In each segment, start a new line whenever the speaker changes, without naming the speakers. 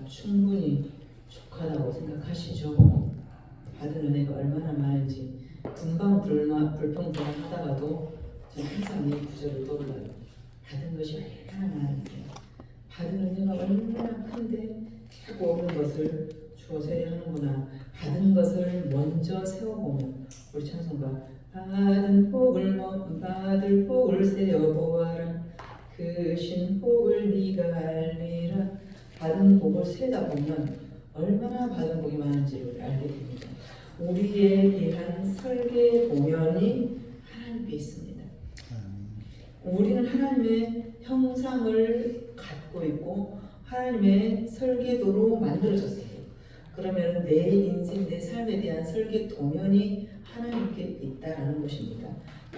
충분히 족하다고 생각하시죠? 받은 은혜가 얼마나 많은지 금방 불평불만하다가도 저는 항상 이 구절을 떠올려요. 받은 것이 얼마나 많은데, 받은 은혜가 얼마나 큰데 자꾸 없는 것을 주어서야 하는구나. 받은 것을 먼저 세워보면 우리 찬송가 받을 복을 세어보아라. 그 신 복을 네가 알리라. 받은 복을 세다 보면 얼마나 받은 복이 많은지를 알게 됩니다. 우리에 대한 설계 도면이 하나님께 있습니다. 우리는 하나님의 형상을 갖고 있고 하나님의 설계도로 만들어졌어요. 그러면 내 인생, 내 삶에 대한 설계 도면이 하나님께 있다라는 것입니다.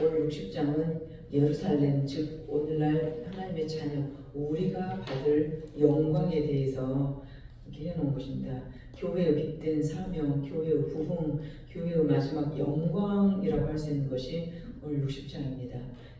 오늘 60장은 예루살렘, 즉 오늘날 하나님의 자녀, 우리가 받을 영광에 대해서 이렇게 해놓은 것입니다. 교회의 빛된 사명, 교회의 부흥, 교회의 마지막 영광이라고 할 수 있는 것이 오늘 60장입니다.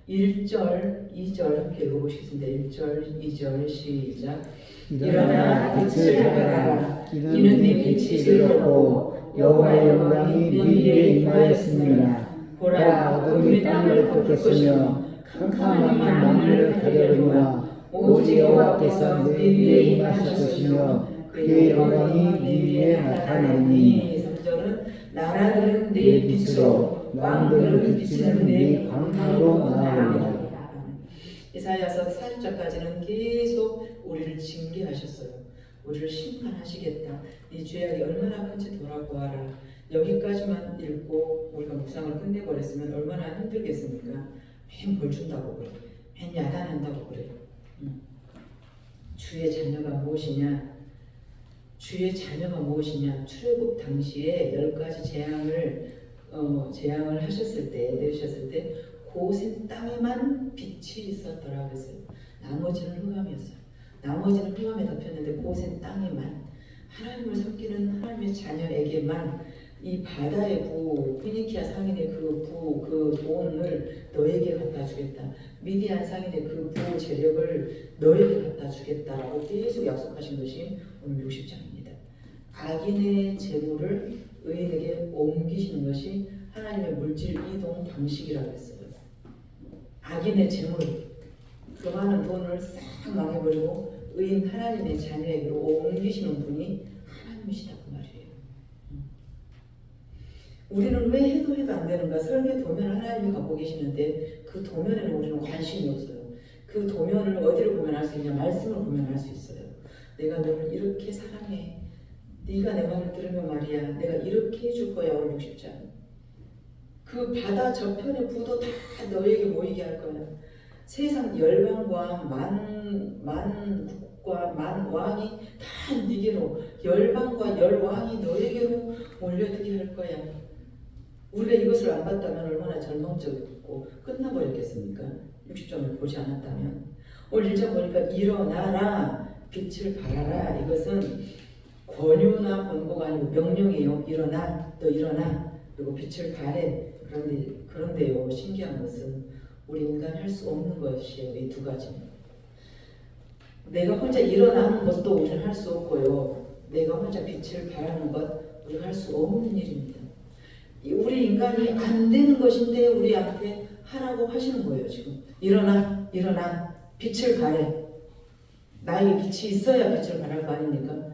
1절, 2절 함께 읽어보시겠습니다. 1절, 2절 시작. 일어나 빛을 발하라. 이는 네 빛이 즐겁고 여호와의 영광이 네 위에 임하였습니다. 보라, 어둠이 땅을 덮겠으며 캄캄한 만물을 가려니와 오직 여호와께서 네 위에 임하셨으며 그의 영광이 네 위에 나타나니. 3절은 나라들은 네 빛으로 왕들은 비치는 네 광명으로 나아오리라. 이사야서 40절까지는 계속 우리를 징계하셨어요. 우리를 심판하시겠다. 네 죄악이 얼마나 큰지 돌아보아라. 여기까지만 읽고 우리가 묵상을 끝내버렸으면 얼마나 힘들겠습니까? 맨 벌 준다고 그래. 맨 야단한다고 그래. 주의 자녀가 무엇이냐? 주의 자녀가 무엇이냐? 출애굽 당시에 10가지 재앙을 하셨을 때, 내리셨을 때 고센 땅에만 빛이 있었더라 그랬어요. 나머지는 흑암이었어요. 나머지는 흑암에 덮였는데 고센 땅에만, 하나님을 섬기는 하나님의 자녀에게만 이 바다의 부, 피니키아 상인의 그 돈을 너에게 갖다 주겠다. 미디안 상인의 그 부 재력을 너에게 갖다 주겠다라고 계속 약속하신 것이 오늘 60장입니다. 악인의 재물을 의인에게 옮기시는 것이 하나님의 물질 이동 방식이라고 했어요. 악인의 재물, 그 많은 돈을 싹 망해버리고 의인 하나님의 자녀에게로 옮기시는 분이 하나님이시다 그 말이에요. 우리는 왜 해도 안 되는가? 설계 도면을 하나님이 갖고 계시는데 그 도면에는 우리는 관심이 없어요. 그 도면을 어디로 보면 알 수 있냐? 말씀을 보면 알 수 있어요. 내가 너를 이렇게 사랑해. 네가 내 말을 들으면 말이야. 내가 이렇게 해줄 거야. 오늘 60장. 그 바다 저편의 부도 다 너에게 모이게 할 거야. 세상 열방과 만 국과 만 왕이 다 네게로, 열방과 열왕이 너에게로 몰려들게 할 거야. 우리가 이것을 안 봤다면 얼마나 절망적이고 끝나버렸겠습니까? 60점을 보지 않았다면. 오늘 1장 보니까 일어나라, 빛을 발하라. 이것은 권유나 권고가 아니고 명령이에요. 일어나, 너 일어나, 그리고 빛을 발해. 그런데요, 신기한 것은 우리 인간이 할 수 없는 것이에요. 이 두 가지는. 내가 혼자 일어나는 것도 우리는 할 수 없고요. 내가 혼자 빛을 발하는 것 우리가 할 수 없는 일입니다. 우리 인간이 안 되는 것인데 우리한테 하라고 하시는 거예요. 지금 일어나, 일어나, 빛을 발해. 나에게 빛이 있어야 빛을 발할 거 아닙니까?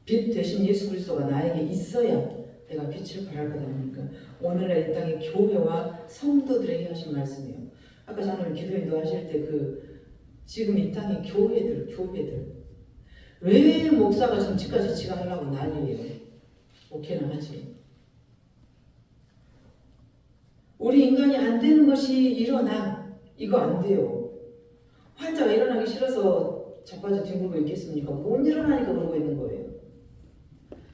빛 대신 예수 그리스도가 나에게 있어야 내가 빛을 발할 것 아닙니까? 오늘날 이 땅의 교회와 성도들에게 하신 말씀이에요. 아까 저는 기도 인도하실 때 지금 이 땅의 교회들 왜 목사가 정치까지 지가 하려고 난리예요. 오케이는 하지. 우리 인간이 안 되는 것이 일어나. 이거 안 돼요. 환자가 일어나기 싫어서 자빠져 뒹굴고 있겠습니까? 못 일어나니까 그러고 있는 거예요.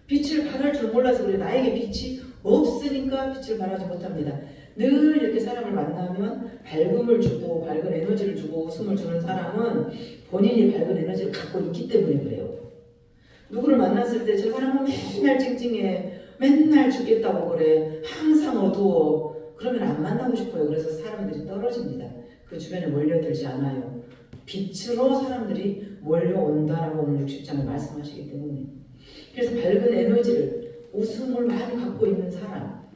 빛을 발할 줄 몰라서 그래. 나에게 빛이 없으니까 빛을 발하지 못합니다. 늘 이렇게 사람을 만나면 밝음을 주고 밝은 에너지를 주고 웃음을 주는 사람은 본인이 밝은 에너지를 갖고 있기 때문에 그래요. 누구를 만났을 때 저 사람은 맨날 찡찡해. 맨날 죽겠다고 그래. 항상 어두워. 그러면 안 만나고 싶어요. 그래서 사람들이 떨어집니다. 그 주변에 몰려들지 않아요. 빛으로 사람들이 몰려온다라고 오늘 60장에 말씀하시기 때문에 그래서 밝은 에너지를 웃음을 많이 갖고 있는 사람,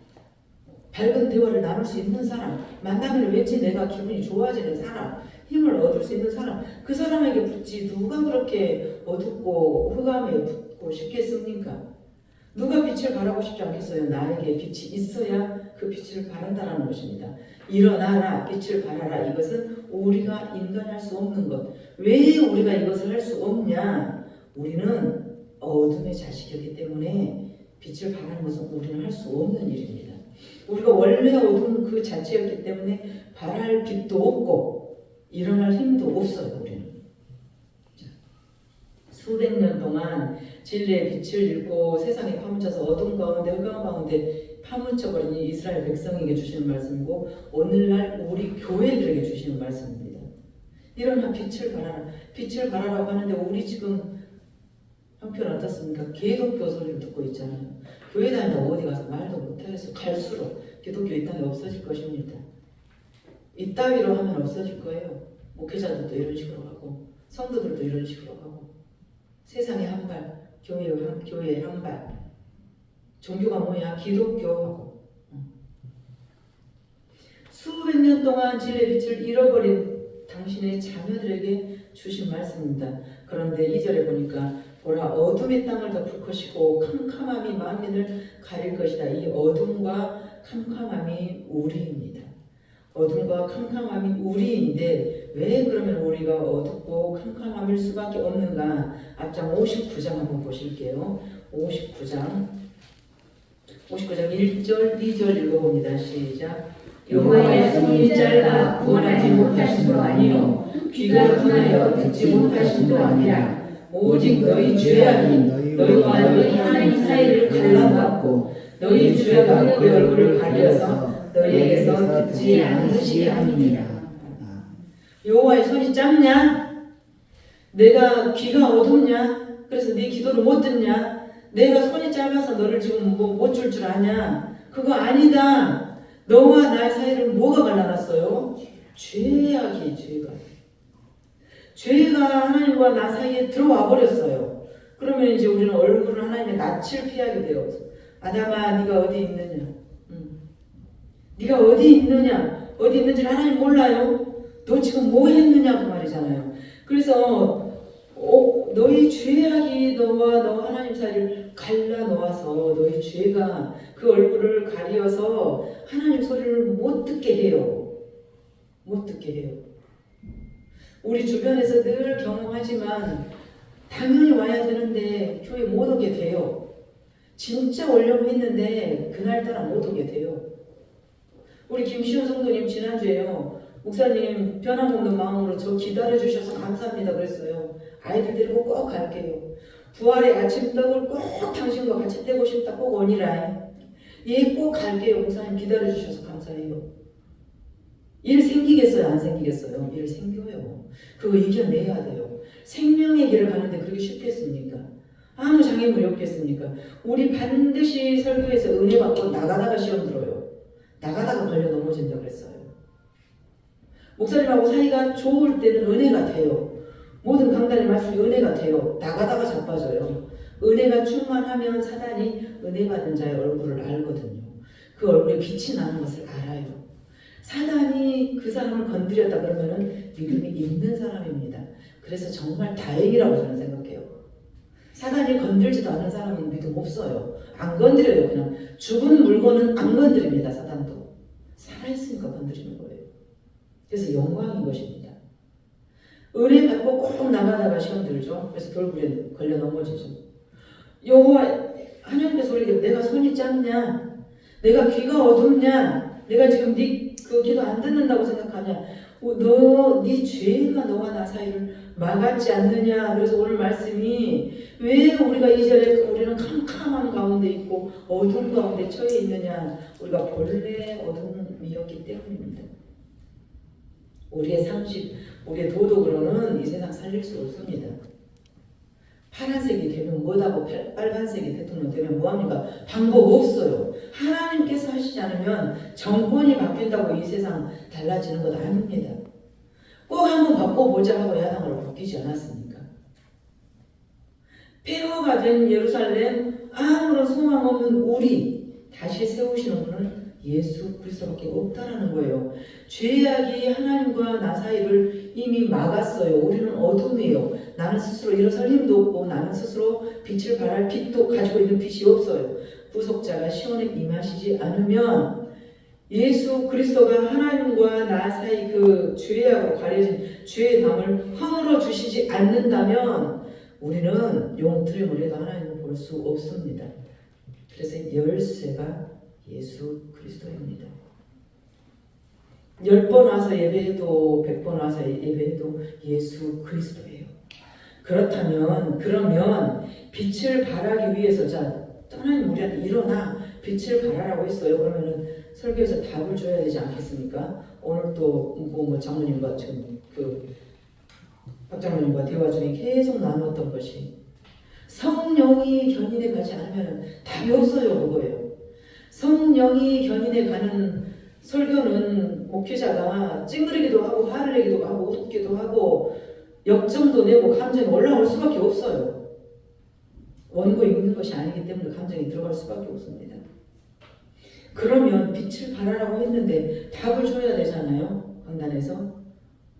밝은 대화를 나눌 수 있는 사람, 만나면 왠지 내가 기분이 좋아지는 사람, 힘을 얻을 수 있는 사람, 그 사람에게 붙지 누가 그렇게 어둡고 흑암에 붙고 싶겠습니까? 누가 빛을 발하고 싶지 않겠어요? 나에게 빛이 있어야 그 빛을 발한다는 것입니다. 일어나라, 빛을 발하라. 이것은 우리가 인간이 할 수 없는 것. 왜 우리가 이것을 할 수 없냐? 우리는 어둠의 자식이기 때문에 빛을 발하는 것은 우리는 할 수 없는 일입니다. 우리가 원래 어둠 그 자체였기 때문에 발할 빛도 없고 일어날 힘도 없어요. 우리는. 수백 년 동안 진리의 빛을 잃고 세상에 파묻혀서 어둠 가운데 흑암 가운데 파묻혀버린 이스라엘 백성에게 주시는 말씀이고 오늘날 우리 교회들에게 주시는 말씀입니다. 일어나 빛을 발하라. 빛을 발하라고 하는데 우리 지금 형편 어떻습니까? 기독교 소리를 듣고 있잖아요. 교회 다닌다고 어디 가서 말도 못하겠어. 갈수록 기독교 이 땅에 없어질 것입니다. 이따위로 하면 없어질 거예요. 목회자들도 이런 식으로 하고 성도들도 이런 식으로 하고 세상에 한 발, 교회에 한 발. 종교가 뭐야? 기독교하고. 수백 년 동안 진리의 빛을 잃어버린 당신의 자녀들에게 주신 말씀입니다. 그런데 2절에 보니까 보라 어둠의 땅을 덮을 것이고 캄캄함이 만민을 가릴 것이다. 이 어둠과 캄캄함이 우리입니다. 어둠과 캄캄함이 우리인데 왜 그러면 우리가 어둡고 캄캄함일 수밖에 없는가? 앞장 59장 한번 보실게요. 59장 1절 2절 읽어봅니다. 시작.
여호와의 손이 짧아 구원하지 못하신도 아니요 귀가 둔하여 듣지 못하신도 아니라 오직 너희 죄악이 너희와 너희 하나님 사이를 갈라놓았고 너희 죄가 그 얼굴을 가려서 너희에게서 듣지 않으시게 함이니라.
여호와의 손이 짧냐? 내가 귀가 어둡냐? 그래서 네 기도를 못 듣냐? 내가 손이 짧아서 너를 지금 못 줄 줄 아냐? 그거 아니다. 너와 나의 사이를 뭐가 갈라놨어요? 죄악이 죄가 하나님과 나 사이에 들어와 버렸어요. 그러면 이제 우리는 얼굴을 하나님의 낯을 피하게 돼요. 아담아 네가 어디 있느냐? 네가 어디 있느냐? 어디 있는지 하나님 몰라요? 너 지금 뭐 했느냐? 그 말이잖아요. 그래서 너희 죄악이 너와 너 하나님 사이를 갈라놓아서 너희 죄가 그 얼굴을 가리어서 하나님 소리를 못 듣게 해요. 못 듣게 해요. 우리 주변에서 늘 경험하지만 당연히 와야 되는데 교회 못 오게 돼요. 진짜 오려고 했는데 그날따라 못 오게 돼요. 우리 김시훈 성도님 지난주에요. 목사님 변함없는 마음으로 저 기다려주셔서 감사합니다 그랬어요. 아이들 데리고 꼭 갈게요. 부활의 아침 떡을 꼭 당신과 같이 떼고 싶다. 꼭 오니라. 예, 꼭 갈게요. 목사님 기다려주셔서 감사해요. 일 생기겠어요? 안 생기겠어요? 일 생겨요. 그거 이겨내야 돼요. 생명의 길을 가는데 그렇게 쉽겠습니까? 아무 장애물이 없겠습니까? 우리 반드시 설교에서 은혜 받고 나가다가 시험 들어요. 나가다가 걸려 넘어진다 그랬어요. 목사님하고 사이가 좋을 때는 은혜가 돼요. 모든 강단의 말씀이 은혜가 돼요. 나가다가 자빠져요. 은혜가 충만하면 사단이 은혜 받은 자의 얼굴을 알거든요. 그 얼굴에 빛이 나는 것을 알아요. 사단이 그 사람을 건드렸다 그러면은 믿음이 있는 사람입니다. 그래서 정말 다행이라고 저는 생각해요. 사단이 건들지도 않은 사람은 믿음 없어요. 안 건드려요. 그냥 죽은 물건은 안 건드립니다. 사단도 살아있으니까 건드리는 거예요. 그래서 영광인 것입니다. 은혜 받고 꼭 나가다가 시험 들죠. 그래서 돌굴에 걸려 넘어지죠. 여호와 하나님께서 우리에게 내가 손이 짧냐? 내가 귀가 어둡냐? 내가 지금 네 그 기도 안 듣는다고 생각하냐? 네 죄가 너와 나 사이를 막았지 않느냐? 그래서 오늘 말씀이 왜 우리가 2절에 우리는 캄캄한 가운데 있고 어둠 가운데 처해 있느냐? 우리가 본래 어둠이었기 때문입니다. 우리의 상식, 우리의 도덕으로는 이 세상 살릴 수 없습니다. 파란색이 되면 뭐하고 빨간색이 대통령 되면 뭐합니까? 방법 없어요. 하나님께서 하시지 않으면 정권이 바뀐다고 이 세상 달라지는 것 아닙니다. 꼭 한번 바꿔보자 하고 야당으로 바뀌지 않았습니까? 폐허가 된 예루살렘, 아무런 소망 없는 우리 다시 세우시는 분은 예수 그리스도밖에 없다라는 거예요. 죄악이 하나님과 나 사이를 이미 막았어요. 우리는 어둠이에요. 나는 스스로 일어설 힘도 없고 나는 스스로 빛을 발할 빛도 가지고 있는 빛이 없어요. 구속자가 시온에 임하시지 않으면 예수 그리스도가 하나님과 나 사이 그 죄악으로 가려진 죄의 담을 허물어 주시지 않는다면 우리는 용트림을 해도 하나님을 볼 수 없습니다. 그래서 열쇠가 예수 그리스도입니다. 10번 와서 예배해도 100번 와서 예배해도 예수 그리스도예요. 그러면 빛을 발하기 위해서 자 하나님 우리한테 일어나 빛을 발하라고 했어요. 그러면은 설교에서 답을 줘야 되지 않겠습니까? 오늘 또 장로님과 지금 박장로님과 대화 중에 계속 나누었던 것이 성령이 견인해 가지 않으면 답이 없어요. 그거예요. 성령이 견인해 가는 설교는 목회자가 찡그리기도 하고 화를 내기도 하고 웃기도 하고 역정도 내고 감정이 올라올 수밖에 없어요. 원고 읽는 것이 아니기 때문에 감정이 들어갈 수밖에 없습니다. 그러면 빛을 발하라고 했는데 답을 줘야 되잖아요. 강단에서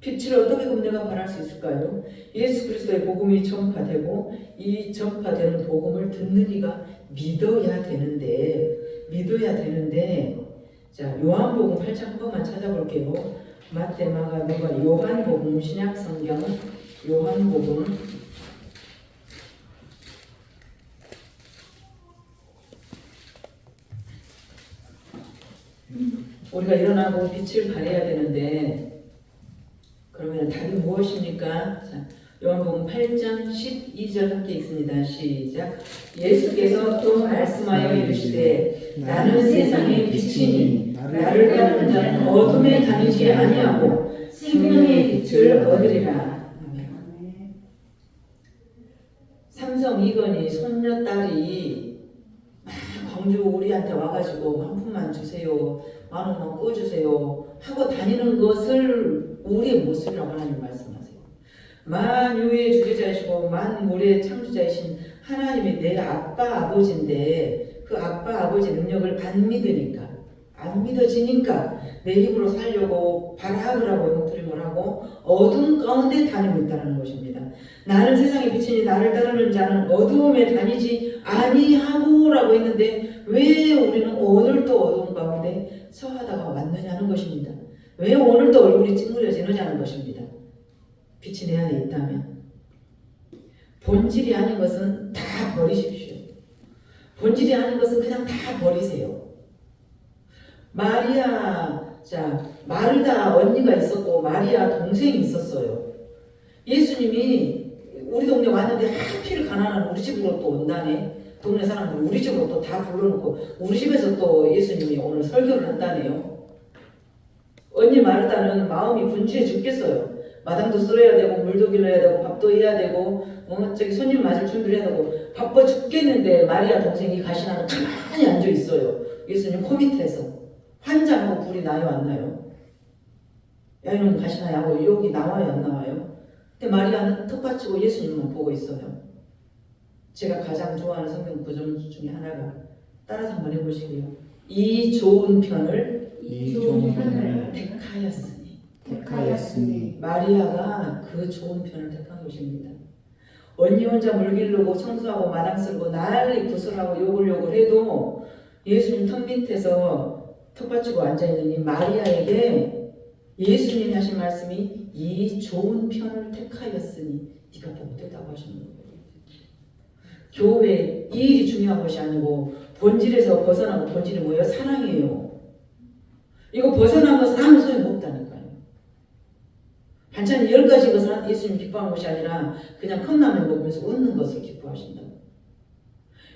빛을 어떻게 그럼 내가 발할 수 있을까요? 예수 그리스도의 복음이 전파되고 이 전파되는 복음을 듣는 이가 믿어야 되는데 자 요한복음 8장 한 번만 찾아볼게요. 마태, 마가, 누가, 요한복음 신약성경 요한복음 우리가 일어나고 빛을 발해야 되는데 그러면 답이 무엇입니까? 자, 요한복음 8장 12절 함께 읽습니다. 시작. 예수께서 또 말씀하여 이르시되 나는 세상의 빛이니 나를 따르는 자는 어둠에 다니지 아니하고 생명의 빛을 얻으리라. 아멘. 삼성 이건희 손녀딸이 광주 우리한테 와가지고 한 푼만 주세요, 10,000원만 꿔주세요 하고 다니는 것을 우리의 모습이라고 하나님 말씀하세요. 만유의 주제자이시고 만물의 창조자이신 하나님이 내 아빠 아버지인데 그 아빠 아버지 능력을 안 믿어지니까 내 힘으로 살려고 발악을 하고 용트림을 하고 어둠 가운데 다니고 있다는 것입니다. 나는 세상의 빛이니 나를 따르는 자는 어두움에 다니지 아니하고 라고 했는데 왜 우리는 오늘도 어두움 가운데 처하다가 왔느냐는 것입니다. 왜 오늘도 얼굴이 찡그려지느냐는 것입니다. 빛이 내 안에 있다면 본질이 아닌 것은 다 버리십시오. 본질이 아닌 것은 그냥 다 버리세요. 마르다 언니가 있었고 마리아 동생이 있었어요. 예수님이 우리 동네 왔는데 하필 가난한 우리 집으로 또 온다네. 동네 사람들 우리 집으로 또 다 불러놓고 우리 집에서 또 예수님이 오늘 설교를 한다네요. 언니 마르다는 마음이 분주해 죽겠어요. 마당도 쓸어야 되고 물도 길러야 되고 밥도 해야 되고 손님 맞을 준비를 해야 되고 바빠 죽겠는데 마리아 동생이 가시나는 가만히 앉아 있어요. 예수님 코 밑에서 환장하고 불이 나요 안 나요? 야 이놈 가시나요 하고 욕이 나와요 안 나와요? 근데 마리아는 턱받치고 예수님만 보고 있어요. 제가 가장 좋아하는 성경 구절 중에 하나가 따라서 한번 해보시고요. 이 좋은 편을 택하였으니 마리아가 그 좋은 편을 택한 것입니다. 언니 혼자 물 기르고 청소하고 마당 쓸고 난리 구슬하고 욕을 해도 예수님 턱 밑에서 턱받치고 앉아있는 이 마리아에게 예수님이 하신 말씀이 이 좋은 편을 택하였으니 네가 복되다고 하시는 거예요. 교회 이 일이 중요한 것이 아니고 본질에서 벗어나고 본질이 뭐예요? 사랑이에요. 이거 벗어난 것은 아무 소용이 없다니까요. 반찬이 10가지 것을 예수님 기뻐한 것이 아니라 그냥 컵라면 먹으면서 웃는 것을 기뻐하신다고.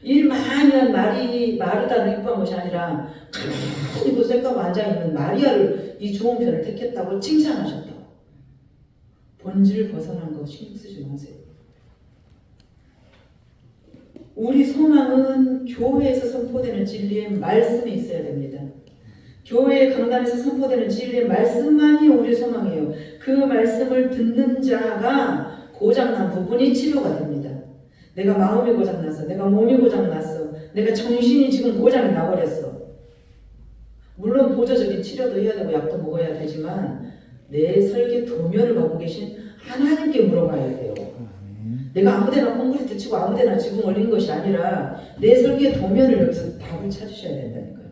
일 많이 한 마르다를 기뻐한 것이 아니라 가만히 그 쇳가고 앉아있는 마리아를 이 좋은 편을 택했다고 칭찬하셨다고. 본질 벗어난 거 신경 쓰지 마세요. 우리 소망은 교회에서 선포되는 진리의 말씀이 있어야 됩니다. 교회 강단에서 선포되는 진리의 말씀만이 우리의 소망이에요. 그 말씀을 듣는 자가 고장난 부분이 치료가 됩니다. 내가 마음이 고장났어. 내가 몸이 고장났어. 내가 정신이 지금 고장이 나버렸어. 물론 보조적인 치료도 해야 되고 약도 먹어야 되지만 내 설계 도면을 갖고 계신 하나님께 물어봐야 돼요. 내가 아무데나 콘크리트 치고 아무데나 지붕 올린 것이 아니라 내 설계 도면을 여기서 답을 찾으셔야 된다니까요.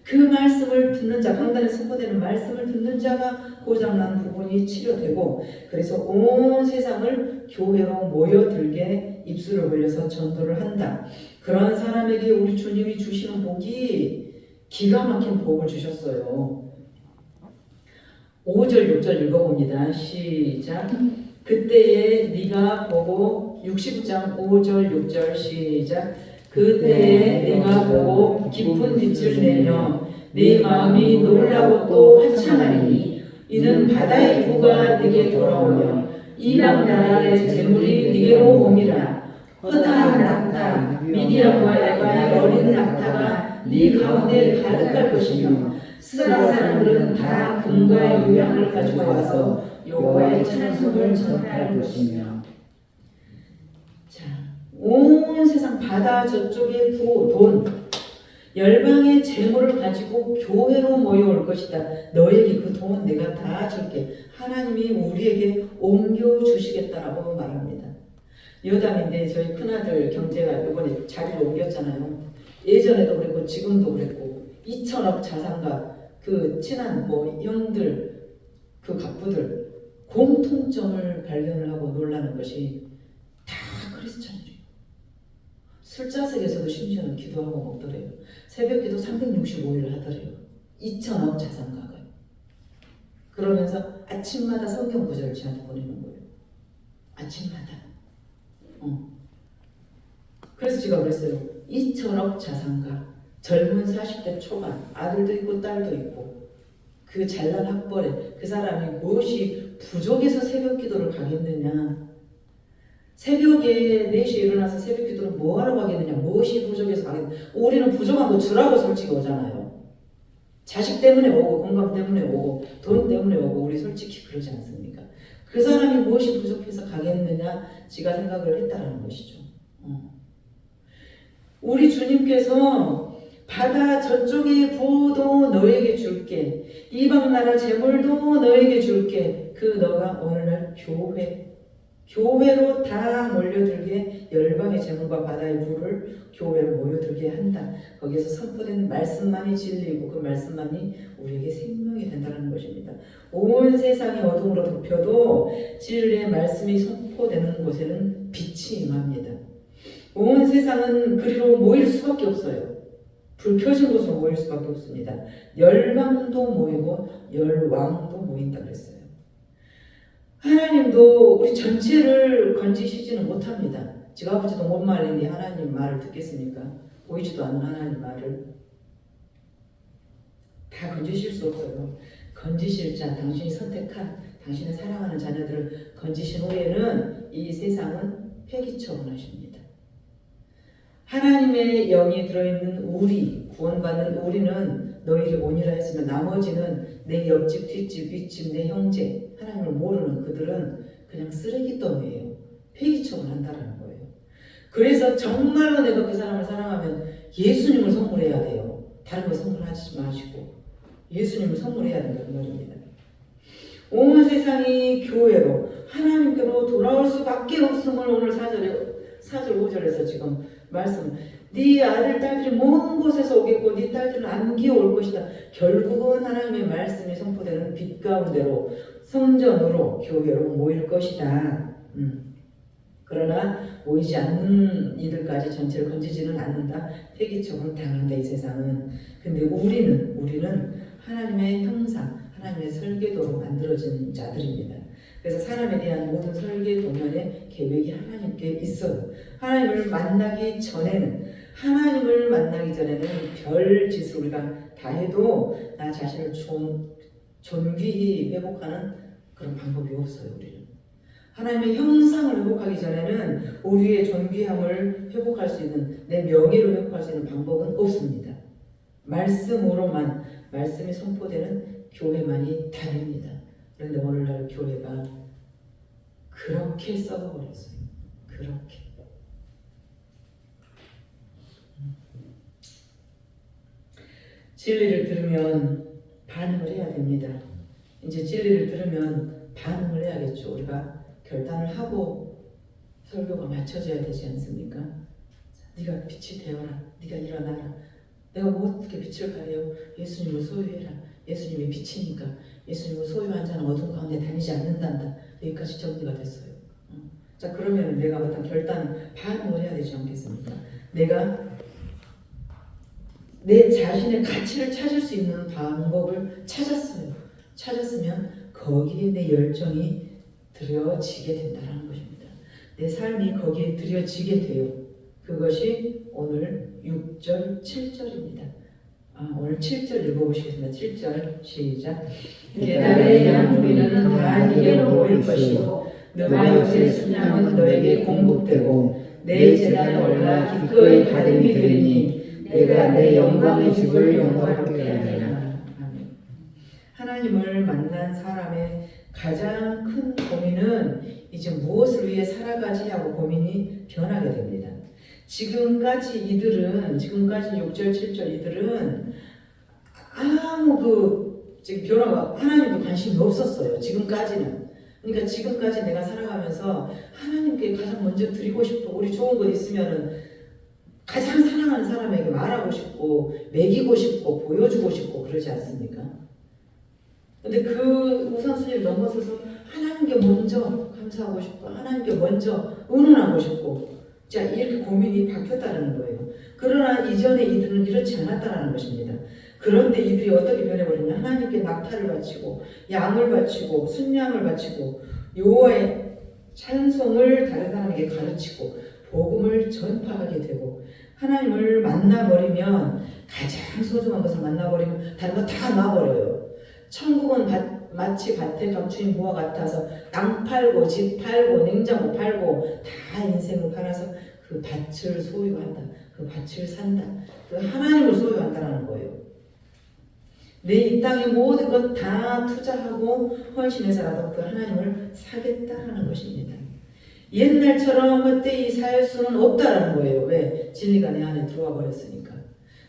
그 말씀을 듣는 자, 강단에 선포되는 말씀을 듣는 자가 고장난 부분이 치료되고, 그래서 온 세상을 교회로 모여들게 입술을 벌려서 전도를 한다. 그런 사람에게 우리 주님이 주시는 복이 기가 막힌 복을 주셨어요. 5절 6절 읽어봅니다. 시작. 그때에 네가 보고 60장 5절 6절 시작. 그때에 네가 보고 깊은 빛을 내며 네 마음이 놀라고 또 환창하리니 이는 바다의 부가 네게 돌아오며 이방 나라의 재물이 네게로 옴이라. 허다한 낙타 미디안과 에바의 어린 낙타가 네 가운데 가득할 것이며 스라 사람들은 다 금과 유향을 가지고 와서 여호와의 찬송을 전할 것이며. 자, 온 세상 바다 저쪽에 돈 열방의 재물을 가지고 교회로 모여올 것이다. 너에게 그 돈 내가 다 줄게. 하나님이 우리에게 옮겨 주시겠다라고 말합니다. 여담인데 저희 큰아들 경제가 이번에 자리를 옮겼잖아요. 예전에도 그랬고 지금도 그랬고 2천억 자산가 그 친한 형들 그 갑부들 공통점을 발견을 하고 놀라는 것이 다 크리스찬이에요. 술자석에서도 심지어는 기도하고 먹더래요. 새벽기도 365일 하더래요. 2천억 자산가가. 그러면서 아침마다 성경 구절을 저한테 보내는 거예요. 아침마다. 그래서 제가 그랬어요. 2천억 자산가, 젊은 40대 초반, 아들도 있고 딸도 있고 그 잘난 학벌에 그 사람이 무엇이 부족해서 새벽 기도를 가겠느냐. 새벽에 4시에 일어나서 새벽 기도를 뭐하러 가겠느냐. 무엇이 부족해서 가겠느냐. 우리는 부족한 거 주라고 솔직히 오잖아요. 자식 때문에 오고 건강 때문에 오고 돈 때문에 오고 우리 솔직히 그러지 않습니까? 그 사람이 무엇이 부족해서 가겠느냐 지가 생각을 했다라는 것이죠. 우리 주님께서 바다 저쪽의 부도 너에게 줄게. 이방 나라 재물도 너에게 줄게. 그 너가 오늘날 교회로 다 몰려들게 열방의 재물과 바다의 부를 교회로 모여들게 한다. 거기에서 선포된 말씀만이 진리이고 그 말씀만이 우리에게 생명이 된다는 것입니다. 온 세상이 어둠으로 덮여도 진리의 말씀이 선포되는 곳에는 빛이 임합니다. 온 세상은 그리로 모일 수밖에 없어요. 불 켜진 곳으로 모일 수밖에 없습니다. 열방도 모이고 열왕도 모인다 그랬어요. 하나님도 우리 전체를 건지시지는 못합니다. 지가 아버지도 못 말리니 하나님 말을 듣겠습니까? 보이지도 않는 하나님 말을 다 건지실 수 없어요. 건지실 자, 당신이 선택한 당신의 사랑하는 자녀들을 건지신 후에는 이 세상은 폐기처분하십니다. 하나님의 영이 들어있는 우리, 구원받는 우리는 너희를 오니라 했으면 나머지는 내 옆집, 뒷집, 윗집, 내 형제, 하나님을 모르는 그들은 그냥 쓰레기더미예요. 폐기처분한다라는 거예요. 그래서 정말로 내가 그 사람을 사랑하면 예수님을 선물해야 돼요. 다른 거 선물하지 마시고 예수님을 선물해야 된다는 말입니다. 온 세상이 교회로 하나님께로 돌아올 수밖에 없음을 오늘 4절 5절에서 지금 말씀. 네 아들 딸들이 먼 곳에서 오겠고 네 딸들은 안기어 올 것이다. 결국은 하나님의 말씀이 선포되는 빛 가운데로 성전으로 교회로 모일 것이다. 그러나 모이지 않는 이들까지 전체를 건지지는 않는다. 폐기처분 당한다 이 세상은. 근데 우리는 하나님의 형상, 하나님의 설계도로 만들어진 자들입니다. 그래서 사람에 대한 모든 설계 도면의 계획이 하나님께 있어요. 하나님을 만나기 전에는 별 짓을 우리가 다 해도 나 자신을 존귀히 회복하는 그런 방법이 없어요. 우리는 하나님의 형상을 회복하기 전에는 우리의 존귀함을 회복할 수 있는 내 명예를 회복할 수 있는 방법은 없습니다. 말씀으로만 말씀이 선포되는 교회만이 답입니다. 그런데 오늘날 교회가 그렇게 썩어버렸어요. 그렇게. 진리를 들으면 반응을 해야 됩니다. 이제 진리를 들으면 반응을 해야겠죠. 우리가 결단을 하고 설교가 맞춰져야 되지 않습니까? 네가 빛이 되어라. 네가 일어나라. 내가 뭐 어떻게 빛을 가려? 예수님을 소유해라. 예수님이 빛이니까 예수님을 소유한 자는 어둠 가운데 다니지 않는단다. 여기까지 정리가 됐어요. 자, 그러면 내가 어떤 결단, 반응을 해야 되지 않겠습니까? 내가 내 자신의 가치를 찾을 수 있는 방법을 찾았어요. 찾았으면 거기에 내 열정이 들여지게 된다는 것입니다. 내 삶이 거기에 들여지게 돼요. 그것이 오늘 6절, 7절입니다. 오늘 7절 읽어보시겠습니다. 7절 시작.
깨달에 대한 우리는 다 네게로 모일 것이고 너와 요새 순양은 너에게 공급되고 내 재단에 올라 기꺼이 받음이 되리니 내가 내 영광의 집을 영광롭게 하리라.
하나님을 만난 사람의 가장 큰 고민은 이제 무엇을 위해 살아가지 하고 고민이 변하게 됩니다. 지금까지 6절, 7절 이들은 아무 지금 변화가 하나님도 관심이 없었어요. 지금까지는. 그러니까 지금까지 내가 살아가면서 하나님께 가장 먼저 드리고 싶고 우리 좋은 것 있으면은 가장 사랑하는 사람에게 말하고 싶고 먹이고 싶고 보여주고 싶고 그러지 않습니까? 근데 그 우선순위를 넘어서서 하나님께 먼저 감사하고 싶고 하나님께 먼저 의논하고 싶고 자 이렇게 고민이 바뀌었다는 거예요. 그러나 이전에 이들은 이렇지 않았다는 것입니다. 그런데 이들이 어떻게 변해버렸냐? 하나님께 낙타를 바치고 양을 바치고 순양을 바치고 여호와의 찬송을 다른 사람에게 가르치고 복음을 전파하게 되고 하나님을 만나버리면 가장 소중한 것을 만나버리면 다른 거 다 놔버려요. 천국은 마치 밭에 감추인 무와 같아서 땅 팔고 집 팔고 냉장고 팔고 다 인생을 팔아서 그 밭을 소유한다. 그 밭을 산다. 그 하나님을 소유한다는 거예요. 내 이 땅의 모든 것 다 투자하고 헌신해서라도 그 하나님을 사겠다는 것입니다. 옛날처럼 헛되이 살 수는 없다는 거예요. 왜? 진리가 내 안에 들어와 버렸으니까.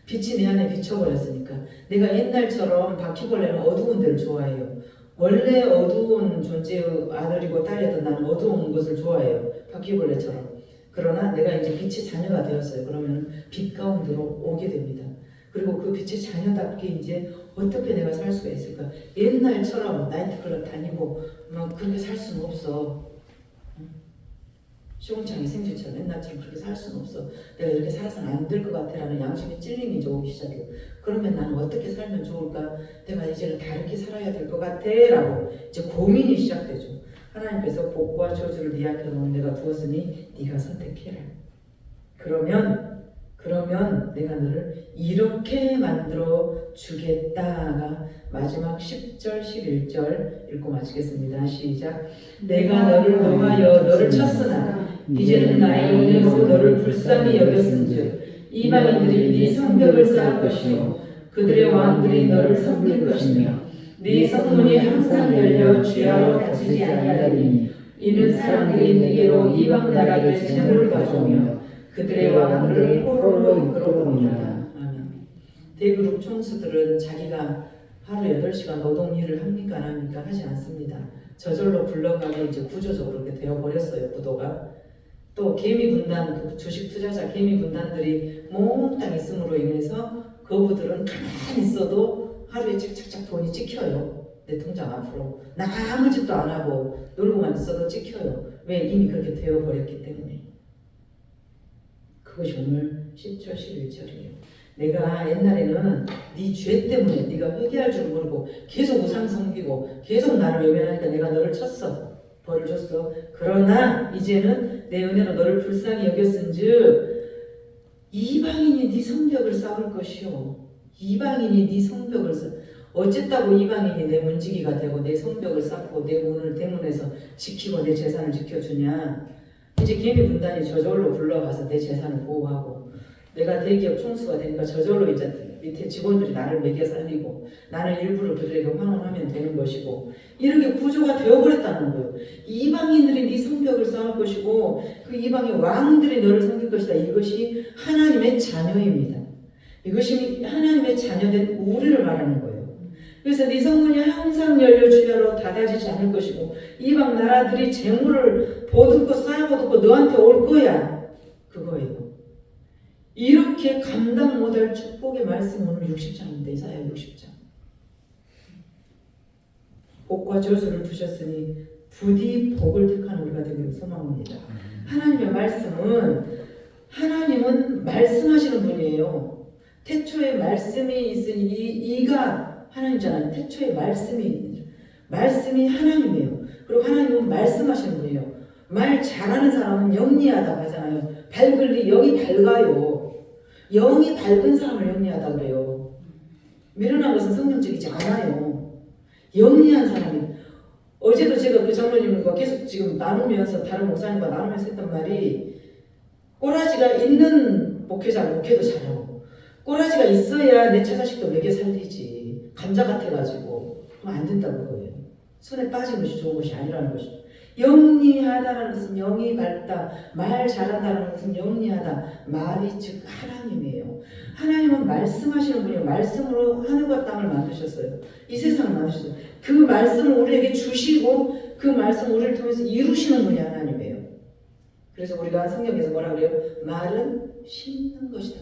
빛이 내 안에 비춰버렸으니까. 내가 옛날처럼 바퀴벌레는 어두운 데를 좋아해요. 원래 어두운 존재의 아들이고 딸이었던 나는 어두운 것을 좋아해요. 바퀴벌레처럼. 그러나 내가 이제 빛의 자녀가 되었어요. 그러면 빛 가운데로 오게 됩니다. 그리고 그 빛의 자녀답게 이제 어떻게 내가 살 수가 있을까? 옛날처럼 나이트클럽 다니고 막 그렇게 살 수는 없어. 시공창의 생쥐처럼 옛날처럼 그렇게 살 수는 없어. 내가 이렇게 살아서는 안 될 것 같아라는 양심의 찔림이 이제 오기 시작해요. 그러면 나는 어떻게 살면 좋을까? 내가 이제는 다르게 살아야 될 것 같아 라고 이제 고민이 시작되죠. 하나님께서 복과 저주를 네 앞에 놓은 내가 두었으니 네가 선택해라. 그러면 내가 너를 이렇게 만들어 주겠다가 마지막 10절 11절 읽고 마치겠습니다. 시작. 내가 너를 nom하여 너를 쳤으나 이제는 나의 은혜로 너를 불쌍히 여겼은즉 이방인들이 네 성벽을 쌓을 것이요 그들의 왕들이 너를 섬길 것이며 네 성문이 항상 열려 주야로 닫히지 아니하리니 이는 사람들이 네게로 이방 나라를 재물을 가져오며 그들의 왕들을 포로로 이끌어옵니다. 대그룹 총수들은 자기가 하루 8시간 노동 일을 합니까 안 합니까? 하지 않습니다. 저절로 굴러가게 이제 구조적으로 그렇게 되어버렸어요. 구도가. 또 개미 분단, 그 주식 투자자 개미 분단들이 몽땅 있음으로 인해서 거부들은 가만히 있어도 하루에 착착착 돈이 찍혀요. 내 통장 앞으로. 나 아무 짓도 안 하고 놀고만 있어도 찍혀요. 왜? 이미 그렇게 되어버렸기 때문에. 그것이 오늘 10절 11절이에요. 내가 옛날에는 네 죄 때문에 네가 회개할 줄 모르고 계속 우상 섬기고 계속 나를 외면하니까 내가 너를 쳤어. 벌을 줬어. 그러나 이제는 내 은혜로 너를 불쌍히 여겼은즉 이방인이 네 성벽을 쌓을 것이요. 이방인이 네 성벽을 어쨌다고 이방인이 내 문지기가 되고 내 성벽을 쌓고 내 문을 대문에서 지키고 내 재산을 지켜주냐. 이제 개미 분단이 저절로 굴러가서 내 재산을 보호하고 내가 대기업 총수가 되니까 저절로 이제 밑에 직원들이 나를 먹여 살리고 나는 일부러 그들에게 환원하면 되는 것이고 이렇게 구조가 되어버렸다는 거예요. 이방인들이 네 성벽을 쌓을 것이고 그 이방의 왕들이 너를 섬길 것이다. 이것이 하나님의 자녀입니다. 이것이 하나님의 자녀된 우리를 말하는 거예요. 그래서 네 성문이 항상 열려 주야로 닫아지지 않을 것이고 이방 나라들이 재물을 보듬고 쌓아보듬고 너한테 올 거야. 그거예요. 이렇게 감당 못할 축복의 말씀 오늘 60장입니다. 이사야 60장. 복과 저주를 두셨으니 부디 복을 택한 우리가 되기를 소망합니다. 하나님의 말씀은 하나님은 말씀하시는 분이에요. 태초에 말씀이 있으니 이가 하나님잖아요. 태초에 말씀이 하나님이에요. 그리고 하나님은 말씀하시는 분이에요. 말 잘하는 사람은 영리하다고 하잖아요. 밝을리 영이 밝아요. 영이 밝은 사람을 영리하다 그래요. 미련한 것은 성경적이지 않아요. 영리한 사람이. 어제도 제가 그 장로님과 계속 지금 나누면서 다른 목사님과 나누면서 했던 말이 꼬라지가 있는 목회자는 목회도 잘하고 꼬라지가 있어야 내 처자식도 먹여 살리지. 감자 같아가지고 그럼 안 된다는 거예요. 손에 빠진 것이 좋은 것이 아니라는 것이죠. 영리하다는 것은 영이 밝다. 말 잘한다는 것은 영리하다. 말이 즉 하나님이에요. 하나님은 말씀하시는 분이에요. 말씀으로 하늘과 땅을 만드셨어요. 이 세상을 만드셨어요. 그 말씀을 우리에게 주시고 그 말씀 우리를 통해서 이루시는 분이 하나님이에요. 그래서 우리가 성경에서 뭐라 그래요? 말은 심는 것이다.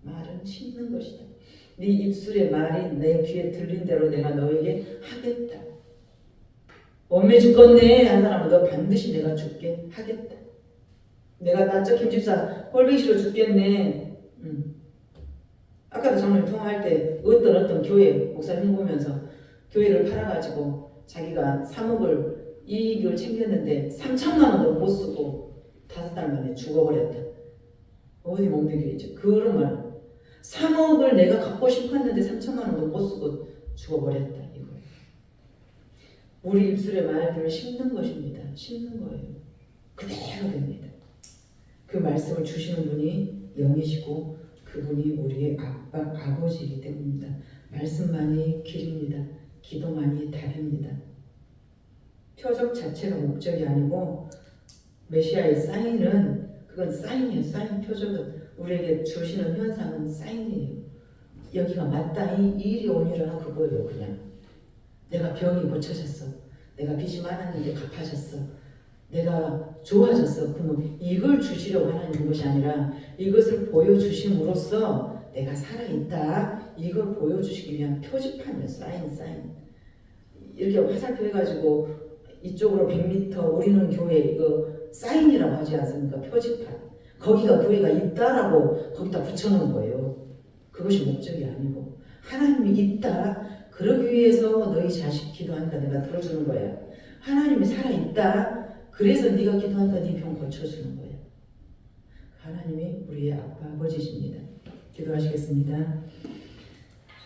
말은 심는 것이다. 네 입술의 말이 내 귀에 들린 대로 내가 너에게 하겠다. 엄매 죽겠네 한 사람은 너 반드시 내가 죽게 하겠다. 내가 나저 김집사 꼴보기 싫어 죽겠네. 아까도 장로님 통화할 때 어떤 교회 목사님 보면서 교회를 팔아가지고 자기가 3억을 이익을 챙겼는데 3천만 원도 못 쓰고 5달 만에 죽어버렸다. 어디 먹는 교회죠. 그런 말. 3억을 내가 갖고 싶었는데 3천만 원도 못 쓰고 죽어버렸다. 이거예요. 우리 입술의 말들을 심는 것입니다. 심는 거예요. 그대로 됩니다. 그 말씀을 주시는 분이 영이시고 그분이 우리의 아버지이기 때문입니다. 말씀만이 길입니다. 기도만이 답입니다. 표적 자체가 목적이 아니고 메시아의 사인은 그건 사인이에요. 사인 표적은 우리에게 주시는 현상은 사인이에요. 여기가 맞다. 이 일이 오니라 그거예요. 그냥 내가 병이 고쳐졌어. 내가 빚이 많았는데 갚아졌어. 내가 좋아졌어. 그러면 이걸 주시려고 하는 것이 아니라 이것을 보여주심으로써 내가 살아있다. 이걸 보여주시기 위한 표지판이에요. 사인. 이렇게 화살표 해가지고 이쪽으로 100m 우리는 교회 이거 사인이라고 하지 않습니까? 표지판. 거기가 교회가 있다라고 거기다 붙여놓은 거예요. 그것이 목적이 아니고 하나님이 있다. 그러기 위해서 너희 자식 기도하니까 내가 들어주는 거야. 하나님이 살아있다. 그래서 네가 기도하니까 네 병 고쳐주는 거야. 하나님이 우리의 아버지십니다. 기도하시겠습니다.